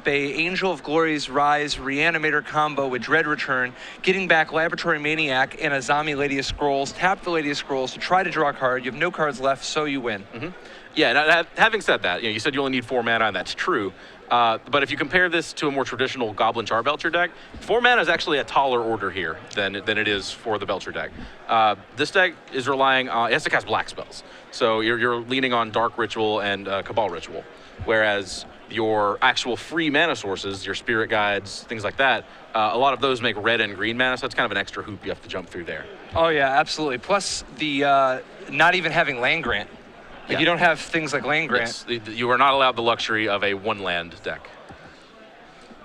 up a Angel of Glory's Rise Reanimator combo with Dread Return, getting back Laboratory Maniac and Azami Lady of Scrolls, tap the Lady of Scrolls to try to draw a card. You have no cards left, so you win. Yeah, now, having said that, you said you only need 4 mana, and that's true. But if you compare this to a more traditional Goblin Charbelcher deck, 4 mana is actually a taller order here than it is for the Belcher deck. This deck is relying on, it has to cast black spells. So you're leaning on Dark Ritual and Cabal Ritual. Whereas your actual free mana sources, your Spirit Guides, things like that, a lot of those make red and green mana, so it's kind of an extra hoop you have to jump through there. Oh yeah, absolutely. Plus the not even having land grant. Like you don't have things like land grant. Yes, you are not allowed the luxury of a 1-land deck.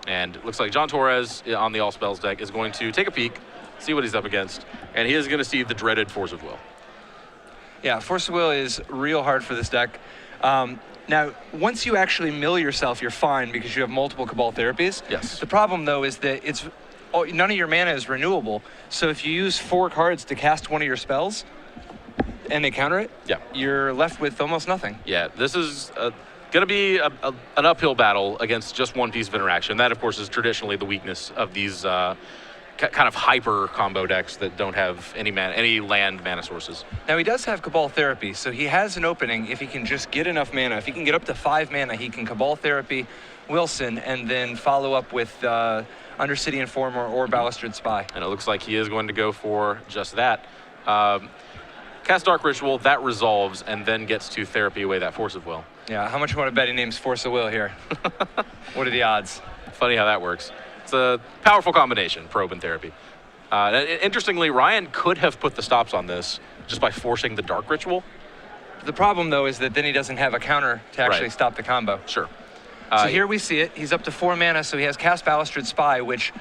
And it looks like John Torrez on the All Spells deck is going to take a peek, see what he's up against, and he is going to see the dreaded Force of Will. Yeah, Force of Will is real hard for this deck. Now, once you actually mill yourself, you're fine because you have multiple Cabal therapies. Yes. The problem, though, is that none of your mana is renewable. So if you use 4 cards to cast one of your spells, and they counter it, you're left with almost nothing. Yeah, this is going to be an uphill battle against just one piece of interaction. That, of course, is traditionally the weakness of these kind of hyper combo decks that don't have any land mana sources. Now, he does have Cabal Therapy, so he has an opening if he can just get enough mana. If he can get up to 5 mana, he can Cabal Therapy Wilson and then follow up with Undercity Informer or Balustrade Spy. And it looks like he is going to go for just that. Cast Dark Ritual, that resolves, and then gets to therapy away that Force of Will. Yeah, how much you want to bet he names Force of Will here? What are the odds? Funny how that works. It's a powerful combination, Probe and Therapy. Interestingly, Ryan could have put the stops on this just by forcing the Dark Ritual. The problem, though, is that then he doesn't have a counter to actually stop the combo. Sure. So here we see it. He's up to 4 mana, so he has Cast Balustrade Spy, which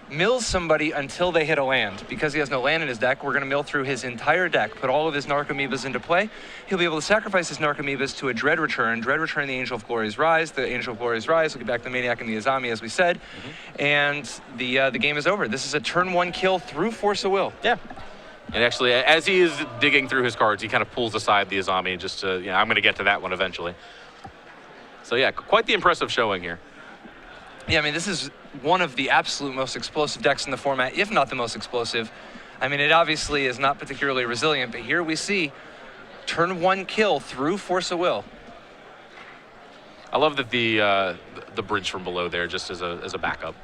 mills somebody until they hit a land. Because he has no land in his deck, we're going to mill through his entire deck, put all of his Narcomoebas into play. He'll be able to sacrifice his Narcomoebas to a Dread Return the Angel of Glory's Rise. The Angel of Glory's Rise will get back the Maniac and the Azami, as we said. And the game is over. This is a turn 1 kill through Force of Will. Yeah. And actually, as he is digging through his cards, he kind of pulls aside the Azami just to, I'm going to get to that one eventually. So yeah, quite the impressive showing here. Yeah, I mean, this is one of the absolute most explosive decks in the format, if not the most explosive. I mean, it obviously is not particularly resilient, but here we see turn 1 kill through Force of Will. I love that the bridge from below there just as a backup.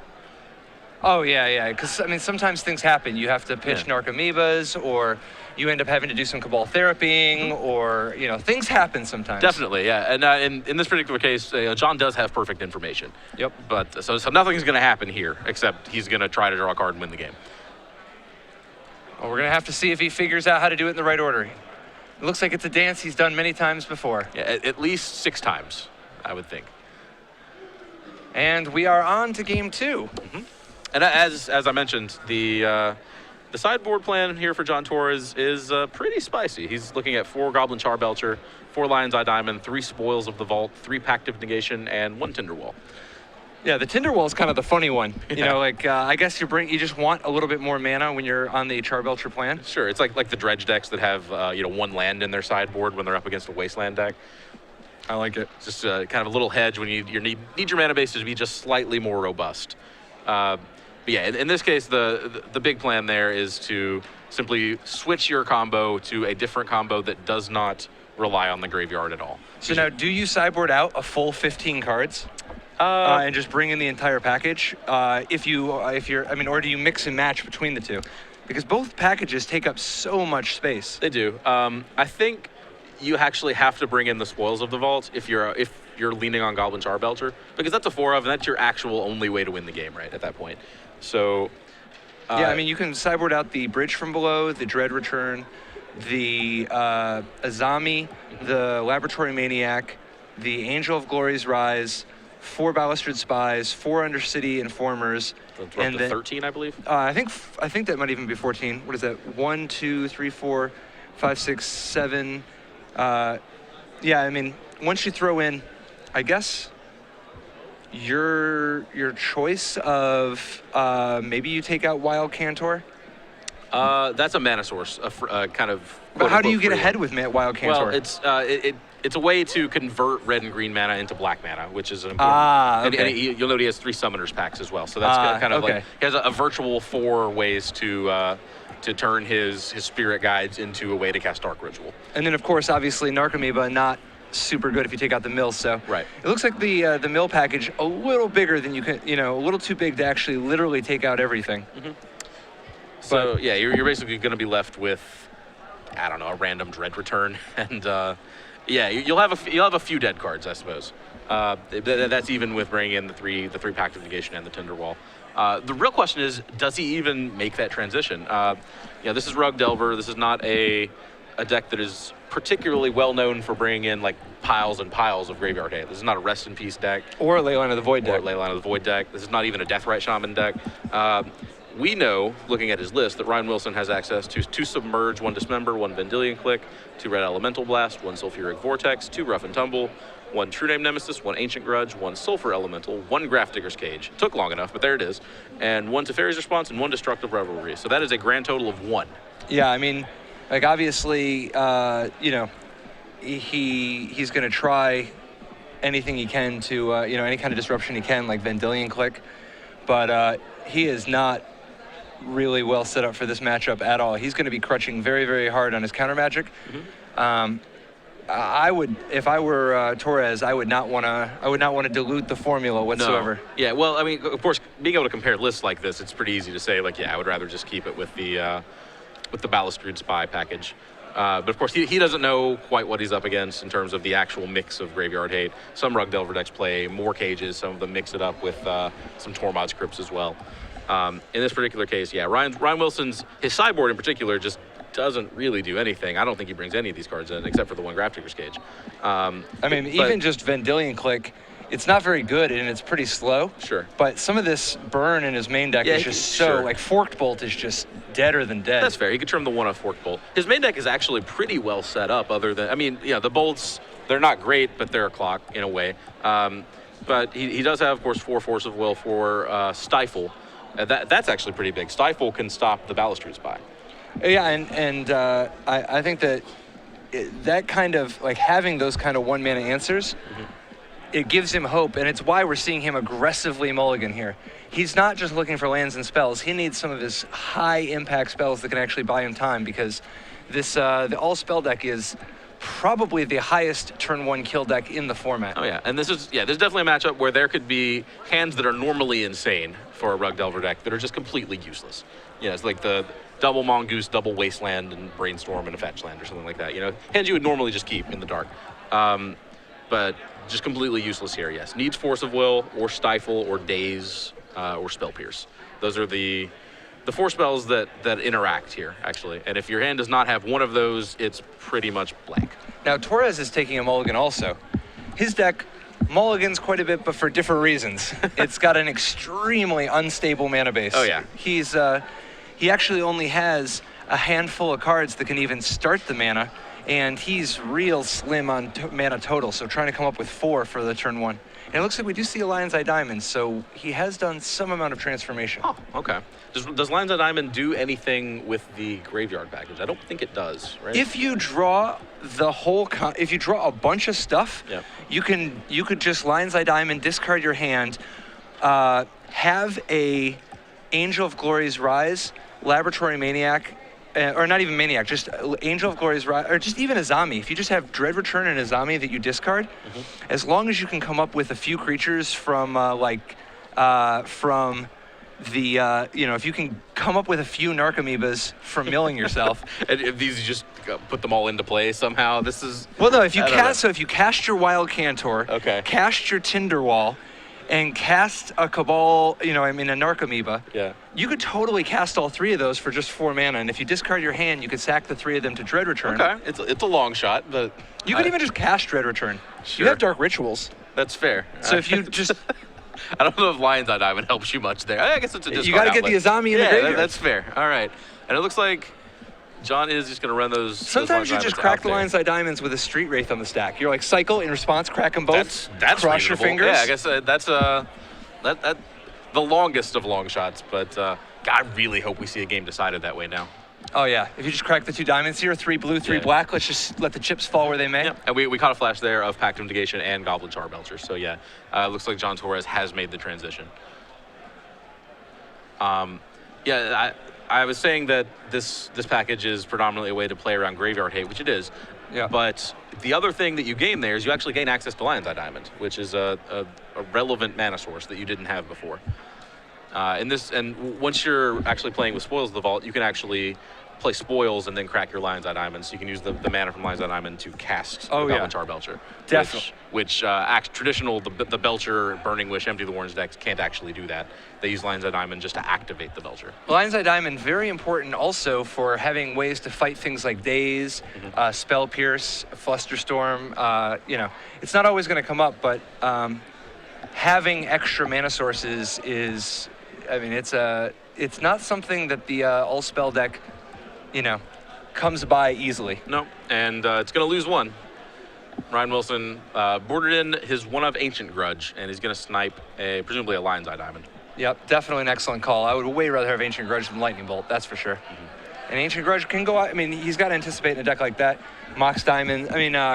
Oh, yeah, because, I mean, sometimes things happen. You have to pitch Narcomoebas, or you end up having to do some Cabal therapying, or, things happen sometimes. Definitely, yeah. And in this particular case, John does have perfect information. Yep. But so nothing's going to happen here, except he's going to try to draw a card and win the game. Well, we're going to have to see if he figures out how to do it in the right order. It looks like it's a dance he's done many times before. Yeah, at least 6 times, I would think. And we are on to game 2. And as I mentioned, the sideboard plan here for John Torrez is pretty spicy. He's looking at 4 Goblin Charbelcher, 4 Lion's Eye Diamond, 3 Spoils of the Vault, 3 Pact of Negation, and 1 Tinderwall. Yeah, the Tinderwall is kind of the funny one. I guess you just want a little bit more mana when you're on the Charbelcher plan. Sure, it's like the dredge decks that have 1 land in their sideboard when they're up against a wasteland deck. I like it. It's just kind of a little hedge when you need your mana base to be just slightly more robust. But yeah, in this case, the big plan there is to simply switch your combo to a different combo that does not rely on the graveyard at all. So now, do you sideboard out a full 15 cards and just bring in the entire package? Or do you mix and match between the two? Because both packages take up so much space. They do. I think you actually have to bring in the Spoils of the Vault if you're leaning on Goblin Charbelcher, because that's a 4 of, and that's your actual only way to win the game, right, at that point. So, yeah, I mean, you can sideboard out the Bridge from Below, the Dread Return, the Azami, the Laboratory Maniac, the Angel of Glory's Rise, 4 Balustrade Spies, 4 Undercity Informers, and then 13, I believe. I think that might even be 14. What is that? 1, 2, 3, 4, 5, 6, 7. Yeah, I mean, once you throw in, I guess, your choice of maybe you take out Wild Cantor. That's a mana source, kind of. But how do you get ahead with Wild Cantor? Well, it's a way to convert red and green mana into black mana, which is an important. Okay. And you'll note he has 3 summoners packs as well. So that's kind of like he has a virtual 4 ways to turn his spirit guides into a way to cast Dark Ritual. And then of course, obviously, Narcomoeba not super good if you take out the mill. So right. It looks like the mill package a little bigger than you can, a little too big to actually literally take out everything. Mm-hmm. So yeah, you're basically going to be left with, I don't know, a random Dread Return, and yeah, you'll have a few dead cards, I suppose. That's even with bringing in the three Pact of Negation and the Tinderwall. The real question is, does he even make that transition? This is Rug Delver. This is not a deck that is particularly well known for bringing in like piles and piles of Graveyard Hate. This is not a Rest in Peace deck. Or a Leyline of the Void deck. Or a Leyline of the Void deck. This is not even a Deathrite Shaman deck. We know, looking at his list, that Ryan Wilson has access to 2 Submerge, 1 Dismember, 1 Vendilion Click, 2 Red Elemental Blast, 1 Sulfuric Vortex, 2 Rough and Tumble, 1 True Name Nemesis, 1 Ancient Grudge, 1 Sulfur Elemental, 1 Grafdigger's Cage. It took long enough, but there it is. And 1 Teferi's Response and 1 Destructive Revelry. So that is a grand total of 1. Yeah, I mean, like obviously, he's going to try anything he can to, any kind of disruption he can, like Vendilion Click. But he is not really well set up for this matchup at all. He's going to be crutching very, very hard on his counter magic. Mm-hmm. I would, if I were Torrez, I would not want to dilute the formula whatsoever. No. Yeah, well, I mean, of course, being able to compare lists like this, it's pretty easy to say, like, yeah, I would rather just keep it with the Balustrade Spy package. But of course, he doesn't know quite what he's up against in terms of the actual mix of Graveyard Hate. Some Rug Delver decks play more cages. Some of them mix it up with some Tormod's Crypts as well. In this particular case, yeah, Ryan Wilson's, his sideboard in particular, just doesn't really do anything. I don't think he brings any of these cards in except for the 1 Grafdigger's Cage. Even just Vendilion Click, it's not very good and it's pretty slow. Sure. But some of this burn in his main deck is just like Forked Bolt is just deader than dead. That's fair. He could trim the 1 off Forked Bolt. His main deck is actually pretty well set up other than, the bolts, they're not great, but they're a clock in a way. But he does have, of course, 4 Force of Will for Stifle. That's actually pretty big. Stifle can stop the Balustrade Spy. Yeah, and I think that kind of, like having those kind of 1-mana answers, mm-hmm. It gives him hope, and it's why we're seeing him aggressively mulligan here. He's not just looking for lands and spells. He needs some of his high-impact spells that can actually buy him time, because this the all-spell deck is probably the highest turn 1 kill deck in the format. Oh yeah, and this is definitely a matchup where there could be hands that are normally insane for a Rug Delver deck that are just completely useless. It's like the double Mongoose, double Wasteland, and Brainstorm and a Fetch Land or something like that. Hands you would normally just keep in the dark. But just completely useless here, yes. Needs Force of Will, or Stifle, or Daze, or Spell Pierce. Those are the 4 spells that interact here, actually. And if your hand does not have one of those, it's pretty much blank. Now, Torrez is taking a mulligan also. His deck mulligans quite a bit, but for different reasons. It's got an extremely unstable mana base. Oh, yeah. He actually only has a handful of cards that can even start the mana, and he's real slim on mana total, so trying to come up with 4 for the turn 1. And it looks like we do see a Lion's Eye Diamond, so he has done some amount of transformation. Oh, okay. Does Lion's Eye Diamond do anything with the graveyard package? I don't think it does, right? If you draw if you draw a bunch of stuff, yeah. you could just Lion's Eye Diamond, discard your hand, have a Angel of Glory's Rise, Laboratory Maniac, or not even Maniac, just Angel of Glory's Rise, or just even Azami. If you just have Dread Return and Azami that you discard, mm-hmm. as long as you can come up with a few creatures from if you can come up with a few Narcomoebas from milling yourself. And if these you just put them all into play somehow, this is... Well, no, if you cast your Wild Cantor, okay. Cast your Tinderwall, and cast a Cabal, a Narcomoeba, yeah. You could totally cast all 3 of those for just 4 mana, and if you discard your hand, you could sack the 3 of them to Dread Return. Okay, it's a long shot, but... You could even just cast Dread Return. Sure. You have Dark Rituals. That's fair. So if you just... I don't know if Lion's Eye Diamond helps you much there. I guess it's a discard You got to get the Azami in the graveyard. That's fair. All right. And it looks like John is just going to run those. Sometimes you just crack the Lion's Eye Diamonds with a Street Wraith on the stack. You're like, cycle, in response, crack them both. That's cross your fingers. Yeah, I guess that's the longest of long shots. But God, I really hope we see a game decided that way now. Oh yeah, if you just crack the 2 diamonds here, 3 blue, 3 Yeah. black, let's just let the chips fall where they may. Yeah, and we caught a flash there of Pact of Negation and Goblin Charbelcher. So yeah, looks like John Torrez has made the transition. Yeah, I was saying that this package is predominantly a way to play around Graveyard Hate, which it is. Yeah. But the other thing that you gain there is you actually gain access to Lion's Eye Diamond, which is a relevant mana source that you didn't have before. And once you're actually playing with Spoils of the Vault, you can actually play Spoils and then crack your Lion's Eye Diamond. So you can use the mana from Lion's Eye Diamond to cast Goblin Charbelcher. Definitely. Which traditional, the Belcher, Burning Wish, Empty the Warrens decks can't actually do that. They use Lion's Eye Diamond just to activate the Belcher. Lion's Eye Diamond, very important also for having ways to fight things like Daze, Spell Pierce, Flusterstorm. You know, it's not always going to come up, but having extra mana sources is, I mean, it's not something that the all-spell deck, you know, comes by easily. No, and it's going to lose one. Ryan Wilson boarded in his one of Ancient Grudge, and he's going to snipe presumably a Lion's Eye Diamond. Yep, definitely an excellent call. I would way rather have Ancient Grudge than Lightning Bolt, that's for sure. And Ancient Grudge can go out, I mean, he's got to anticipate in a deck like that. Mox Diamond,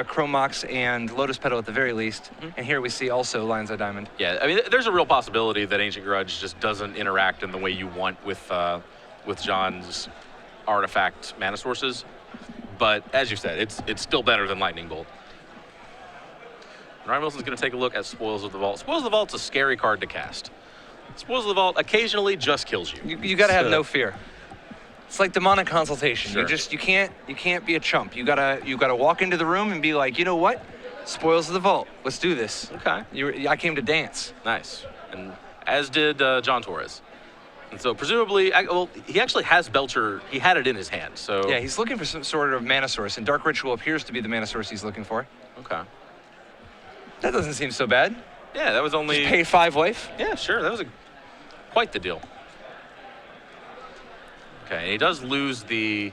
Chrome Mox and Lotus Petal at the very least. And here we see also Lion's Eye Diamond. Yeah, I mean, there's a real possibility that Ancient Grudge just doesn't interact in the way you want with John's artifact mana sources. But as you said, it's still better than Lightning Bolt. Ryan Wilson's going to take a look at Spoils of the Vault. Spoils of the Vault's a scary card to cast. Spoils of the Vault occasionally just kills you. You got to have no fear. It's like demonic consultation. Sure. You can't be a chump. You gotta walk into the room and be like, you know what? Spoils of the Vault. Let's do this. Okay. I came to dance. Nice. And as did John Torrez. And so presumably, he actually has Belcher. He had it in his hand. So Yeah, he's looking for some sort of mana source, and Dark Ritual appears to be the mana source he's looking for. Okay. That doesn't seem so bad. Yeah, that was only. Just pay 5 life. Yeah, sure. That was quite the deal. Okay, and he does lose the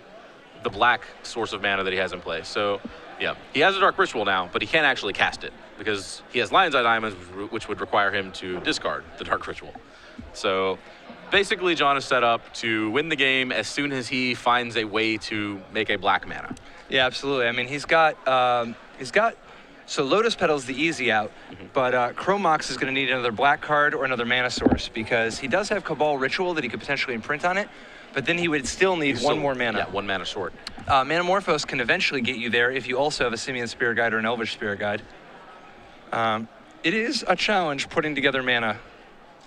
black source of mana that he has in play. So, yeah, he has a Dark Ritual now, but he can't actually cast it because he has Lion's Eye Diamonds, which would require him to discard the Dark Ritual. So, basically, John is set up to win the game as soon as he finds a way to make a black mana. Yeah, absolutely. I mean, he's got so Lotus Petal's the easy out, but Chrome Mox is going to need another black card or another mana source because he does have Cabal Ritual that he could potentially imprint on it, but then he would still need one more mana. Yeah, 1 mana short. Manamorphose can eventually get you there if you also have a Simian Spirit Guide or an Elvish Spirit Guide. It is a challenge putting together mana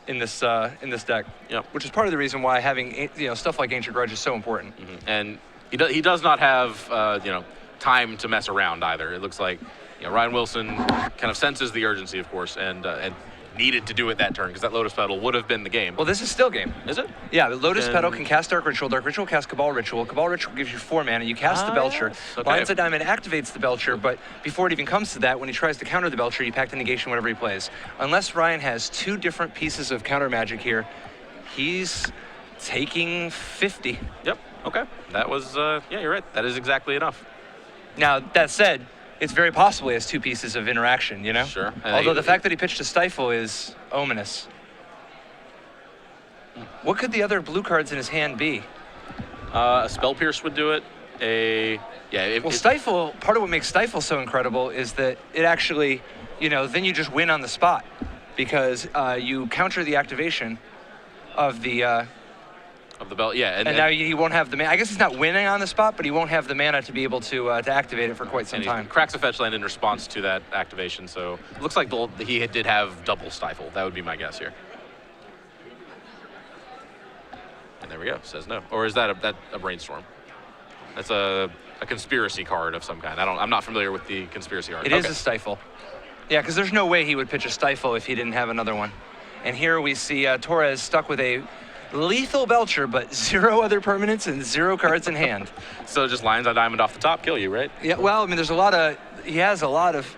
in this deck, which is part of the reason why having stuff like Ancient Grudge is so important. And he does not have time to mess around either. It looks like Ryan Wilson kind of senses the urgency, of course, and needed to do it that turn because that Lotus Petal would have been the game. Well, this is still game. Is it? Yeah, the Lotus Petal can cast Dark Ritual. Dark Ritual casts Cabal Ritual. Cabal Ritual gives you 4 mana. You cast the Belcher. Yes. Okay. Lion's Eye Diamond activates the Belcher, but before it even comes to that, when he tries to counter the Belcher, you pack the negation whenever he plays. Unless Ryan has 2 different pieces of counter magic here, he's taking 50. Yep. Okay. That was, yeah, you're right. That is exactly enough. Now, that said, it's very possible he has 2 pieces of interaction, you know? Sure. Although the fact that he pitched a Stifle is ominous. What could the other blue cards in his hand be? A Spell Pierce would do it. Stifle, part of what makes Stifle so incredible is that it actually, then you just win on the spot because you counter the activation of the belt, yeah. And now he won't have the mana. I guess he's not winning on the spot, but he won't have the mana to be able to activate it for quite some time. He cracks a fetch land in response to that activation, so it looks like he did have double Stifle. That would be my guess here. And there we go, says no. Or is that a Brainstorm? That's a conspiracy card of some kind. I'm not familiar with the conspiracy card. It is a Stifle. Yeah, because there's no way he would pitch a Stifle if he didn't have another one. And here we see Torrez stuck with a lethal Belcher, but 0 other permanents and 0 cards in hand. So just Lion's Eye Diamond off the top kill you, right? Yeah, well, I mean, he has a lot of...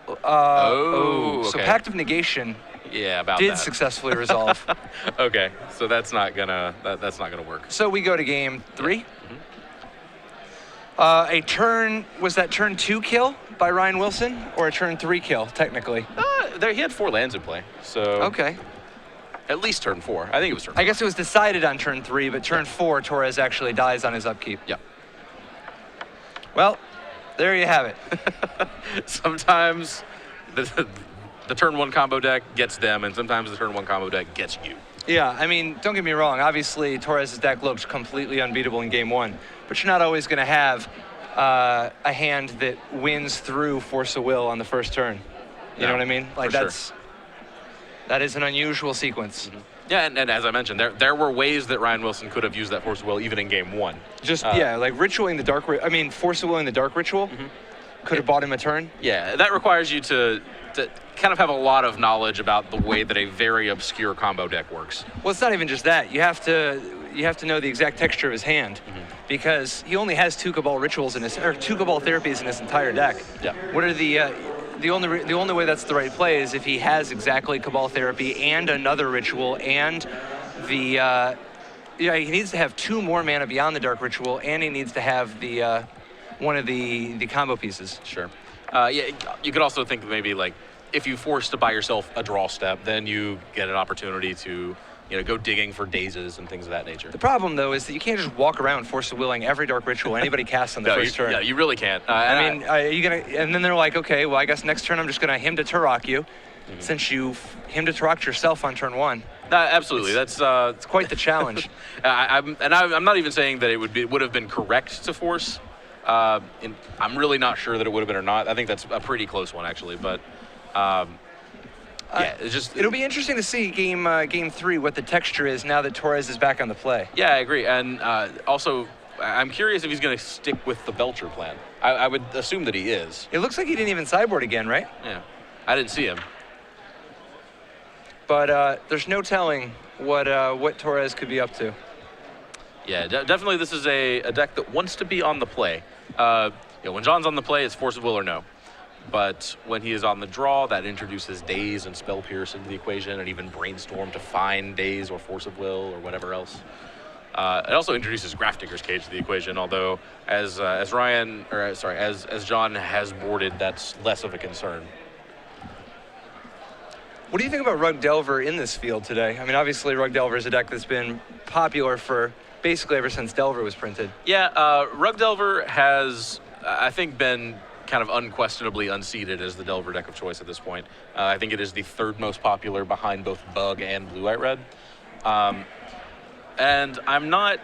okay. So Pact of Negation did successfully resolve. Okay, so that's not gonna work. So we go to game 3. Was that turn 2 kill by Ryan Wilson, or a turn 3 kill, technically? He had 4 lands in play, so... Okay. At least turn 4. I think it was turn 4. I guess it was decided on turn 3, but turn 4, Torrez actually dies on his upkeep. Yeah. Well, there you have it. Sometimes the turn 1 combo deck gets them, and sometimes the turn 1 combo deck gets you. Yeah, I mean, don't get me wrong. Obviously, Torrez's deck looked completely unbeatable in game 1, but you're not always going to have a hand that wins through Force of Will on the first turn. You know what I mean? Like that is an unusual sequence. Mm-hmm. Yeah, and as I mentioned, there were ways that Ryan Wilson could have used that Force of Will even in game 1. Just like ritualing the dark. I mean, Force of Will in the dark ritual could have bought him a turn. Yeah, that requires you to kind of have a lot of knowledge about the way that a very obscure combo deck works. Well, it's not even just that. You have to know the exact texture of his hand, because he only has 2 Cabal rituals in his, or 2 Cabal therapies in his entire deck. Yeah. What are the only way that's the right play is if he has exactly Cabal therapy and another ritual and he needs to have 2 more mana beyond the dark ritual, and he needs to have the one of the combo pieces. Sure. Yeah, you could also think maybe like if you force to buy yourself a draw step, then you get an opportunity to go digging for dazes and things of that nature. The problem, though, is that you can't just walk around Force of Willing every dark ritual anybody casts on the first turn. Yeah, you really can't. I mean, are you gonna? And then they're like, okay, well, I guess next turn I'm just gonna him to Turok you, since you him to Turok yourself on turn 1. Absolutely, it's quite the challenge. I'm not even saying that it would have been correct to force. I'm really not sure that it would have been or not. I think that's a pretty close one, actually. But yeah, it'll be interesting to see game 3 what the texture is now that Torrez is back on the play. Yeah, I agree. And also, I'm curious if he's going to stick with the Belcher plan. I would assume that he is. It looks like he didn't even sideboard again, right? Yeah, I didn't see him. But there's no telling what Torrez could be up to. Yeah, definitely this is a deck that wants to be on the play. When John's on the play, it's Force of Will or no. But when he is on the draw, that introduces Daze and Spell Pierce into the equation, and even Brainstorm to find Daze or Force of Will or whatever else. It also introduces Grafdigger's Cage to the equation, although as John has boarded, that's less of a concern. What do you think about Rug Delver in this field today? I mean, obviously Rug Delver is a deck that's been popular for basically ever since Delver was printed. Yeah, Rug Delver has, I think, been kind of unquestionably unseated as the Delver deck of choice at this point. I think it is the 3rd most popular behind both Bug and Blue-White Red. And I'm not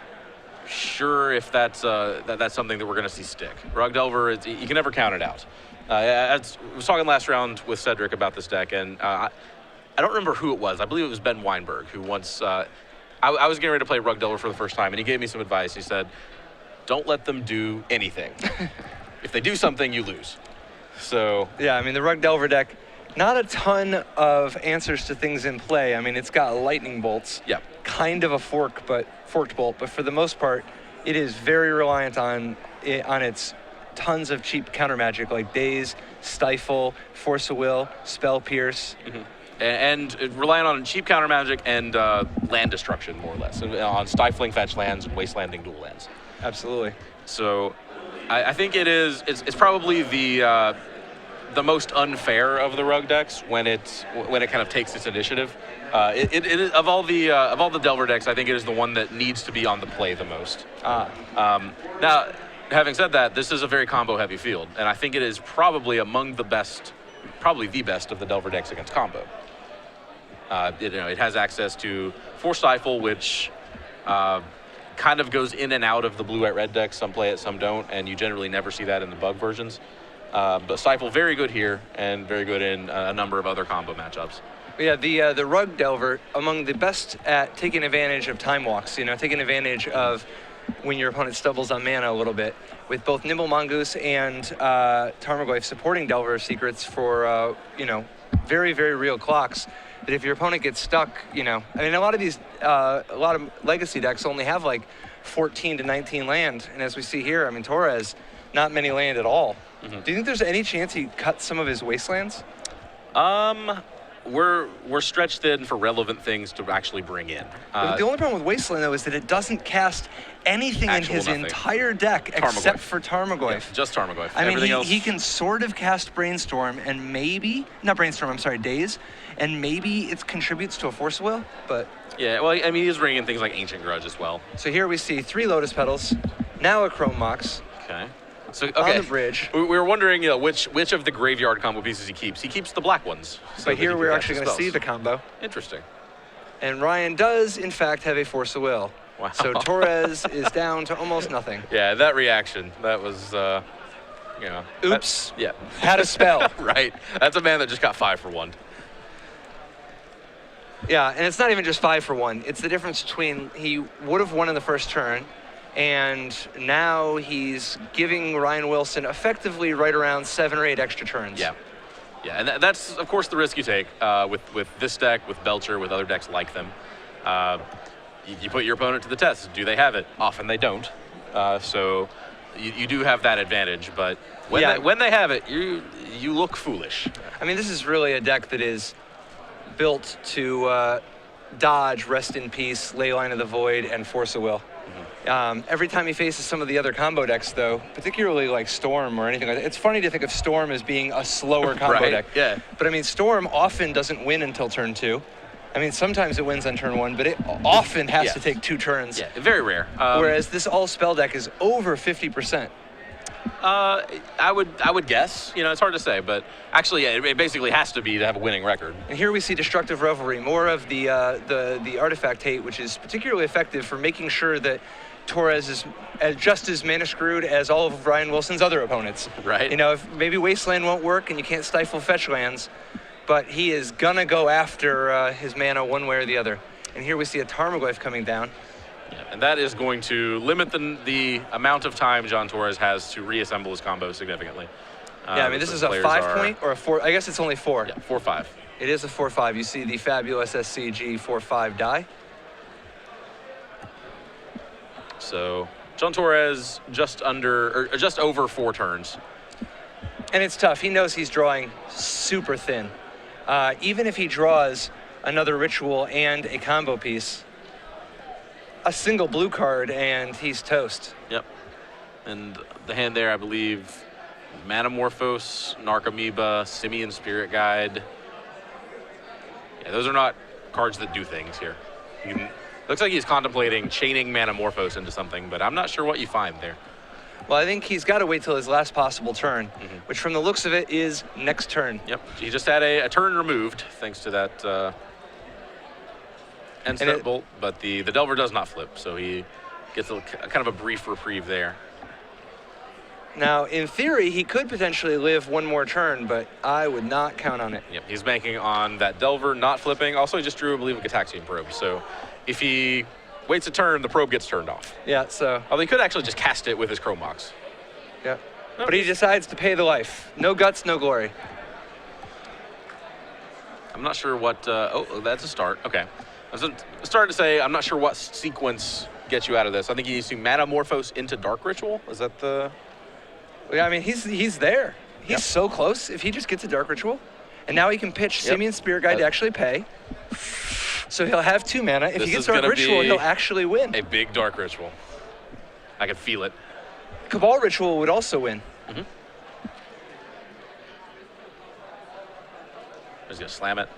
sure if that's something that we're going to see stick. Rug Delver, you can never count it out. I was talking last round with Cedric about this deck, and I don't remember who it was. I believe it was Ben Weinberg, who once... I was getting ready to play Rug Delver for the first time, and he gave me some advice. He said, don't let them do anything. If they do something, you lose. So... Yeah, I mean, the Rug Delver deck, not a ton of answers to things in play. I mean, it's got lightning bolts. Yeah. Kind of a forked bolt, but for the most part, it is very reliant on its tons of cheap counter magic like Daze, Stifle, Force of Will, Spell Pierce. And relying on cheap counter magic and land destruction, more or less, on stifling fetch lands and wastelanding dual lands. Absolutely. So I think it's probably the most unfair of the Rug decks when it kind of takes its initiative. Of all the Delver decks, I think it is the one that needs to be on the play the most. Now, having said that, this is a very combo-heavy field, and I think it is probably among the best, probably the best of the Delver decks against combo. It has access to Force Stifle, which kind of goes in and out of the Blue-White Red decks. Some play it, some don't, and you generally never see that in the Bug versions. But Stifle, very good here, and very good in a number of other combo matchups. Yeah, the Rug Delver, among the best at taking advantage of time walks, taking advantage of when your opponent stumbles on mana a little bit, with both Nimble Mongoose and Tarmogoyf supporting Delver secrets for, very, very real clocks. That if your opponent gets stuck, I mean, a lot of legacy decks only have like 14 to 19 land, and as we see here, I mean, Torrez, not many land at all. Do you think there's any chance he cuts some of his wastelands? we're stretched thin for relevant things to actually bring in. But the only problem with Wasteland, though, is that it doesn't cast anything in his nothing. entire deck except for Tarmogoyf. Yeah, just Tarmogoyf. I mean, Everything else... he can sort of cast Brainstorm and maybe, not Brainstorm, I'm sorry, Daze, and maybe it contributes to a Force Will, but... Yeah, well, I mean, he's bringing in things like Ancient Grudge as well. So here we see 3 Lotus Petals, now a Chrome Mox. Okay. So, okay. On the bridge. We were wondering, which of the graveyard combo pieces he keeps. He keeps the black ones. So But here we're actually going to see the combo. Interesting. And Ryan does, in fact, have a Force of Will. Wow. So Torrez is down to almost nothing. Yeah, that reaction, that was, Oops. Yeah. Had a spell. Right. That's a man that just got 5 for 1. Yeah, and it's not even just 5 for 1. It's the difference between he would have won in the first turn, and now he's giving Ryan Wilson effectively right around 7 or 8 extra turns. Yeah. Yeah, and that's, of course, the risk you take with this deck, with Belcher, with other decks like them. You put your opponent to the test. Do they have it? Often they don't. So you do have that advantage, but when they have it, you look foolish. I mean, this is really a deck that is built to dodge Rest in Peace, Leyline of the Void, and Force of Will. Every time he faces some of the other combo decks, though, particularly like Storm or anything like that, it's funny to think of Storm as being a slower combo deck. Yeah. But I mean, Storm often doesn't win until turn 2. I mean, sometimes it wins on turn 1, but it often has to take 2 turns. Yeah, very rare. Whereas this all-spell deck is over 50%. I would guess. It's hard to say, but actually, yeah, it basically has to be to have a winning record. And here we see Destructive Revelry, more of the artifact hate, which is particularly effective for making sure that Torrez is just as mana screwed as all of Ryan Wilson's other opponents. Right. If maybe Wasteland won't work and you can't stifle fetch lands, but he is gonna go after his mana one way or the other. And here we see a Tarmogoyf coming down. Yeah, and that is going to limit the amount of time John Torrez has to reassemble his combo significantly. Yeah, I mean, this is a 5-point or a 4. I guess it's only 4. Yeah, 4/5. It is a 4/5. You see the fabulous SCG 4/5 die. So John Torrez just over 4 turns. And it's tough. He knows he's drawing super thin. Even if he draws another ritual and a combo piece, a single blue card and he's toast. Yep. And the hand there, I believe, Manamorphose, Narcomoeba, Simian Spirit Guide. Yeah, those are not cards that do things here. Looks like he's contemplating chaining Manamorphose into something, but I'm not sure what you find there. Well, I think he's got to wait till his last possible turn, which from the looks of it is next turn. Yep. He just had a turn removed thanks to that end step bolt, but the Delver does not flip, so he gets a kind of a brief reprieve there. Now, in theory, he could potentially live one more turn, but I would not count on it. Yep. He's banking on that Delver not flipping. Also, he just drew, I believe, a Gataxian Probe, so if he waits a turn, the probe gets turned off. Yeah, so... Although he could actually just cast it with his Chrome Mox. Yeah. No, but he decides to pay the life. No guts, no glory. I'm not sure what... oh, that's a start. Okay. I was starting to say, I'm not sure what sequence gets you out of this. I think you need to Manamorphose into Dark Ritual. Is that the... Yeah, I mean, he's there. He's so close. If he just gets a Dark Ritual, and now he can pitch Simian Spirit Guide to actually pay. So he'll have 2 mana. If he gets Dark Ritual, he'll actually win. A big Dark Ritual. I can feel it. Cabal Ritual would also win. He's going to slam it.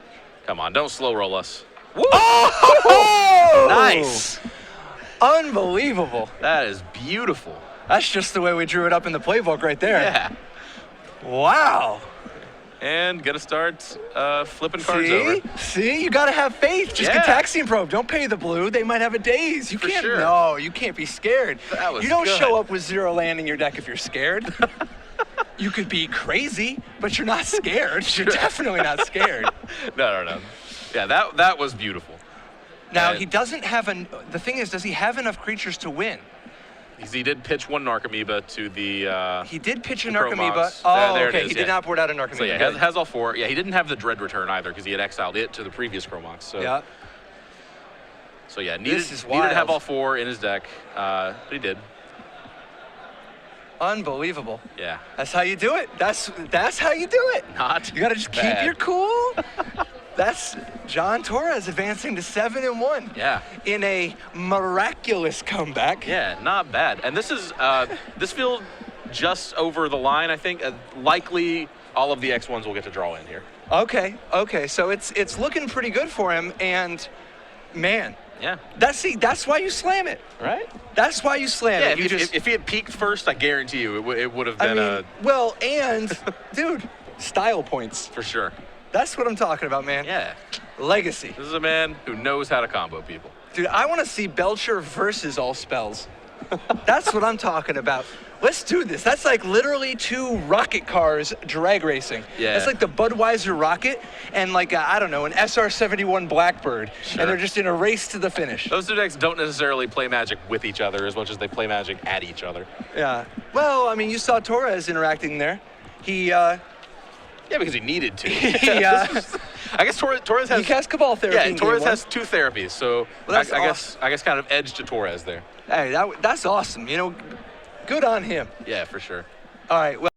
Come on, don't slow roll us. Woo! Oh! Nice. Unbelievable. That is beautiful. That's just the way we drew it up in the playbook right there. Yeah. Wow. And gonna start flipping cards over. See, you gotta have faith. Just Gataxian Probe. Don't pay the blue. They might have a daze. You can't. Sure. No, you can't be scared. That was You don't good. show up with 0 land in your deck if you're scared. You could be crazy, but you're not scared. You're definitely not scared. No. Yeah, that was beautiful. Now And he doesn't have the thing is, does he have enough creatures to win? he did pitch 1 Narcomoeba to the. He did pitch a the Chrome Narcomoeba. Mox. Oh, There it okay. is, He did not board out a Narcomoeba. So yeah, has all 4. Yeah, he didn't have the Dread Return either because he had exiled it to the previous Chrome Mox. So Yeah. So yeah, needed is to wild. have all 4 in his deck, but he did. Unbelievable. Yeah. That's how you do it. That's how you do it. Not You gotta just keep bad. your cool. That's John Torrez advancing to 7-1. Yeah. In a miraculous comeback. Yeah, not bad. And this is this field just over the line, I think. Likely all of the X1s will get to draw in here. Okay. So it's looking pretty good for him, and man, Yeah. That's why you slam it. Right? That's why you slam Yeah, it. if he had peaked first, I guarantee you it would have been and dude, style points. for sure. That's what I'm talking about, man. Yeah. Legacy. This is a man who knows how to combo people. Dude, I want to see Belcher versus all spells. That's what I'm talking about. Let's do this. That's like literally 2 rocket cars drag racing. Yeah. That's like the Budweiser Rocket and like, I don't know, an SR-71 Blackbird. Sure. And they're just in a race to the finish. Those two decks don't necessarily play Magic with each other as much as they play Magic at each other. Yeah. Well, I mean, you saw Torrez interacting there. He, Yeah, because he needed to. I guess Torrez has. he cast Cabal Therapy. Yeah, in Torrez game 1. has 2 therapies, so Well, that's I guess kind of edge to Torrez there. Hey, that's awesome. You know, good on him. Yeah, for sure. All right. Well.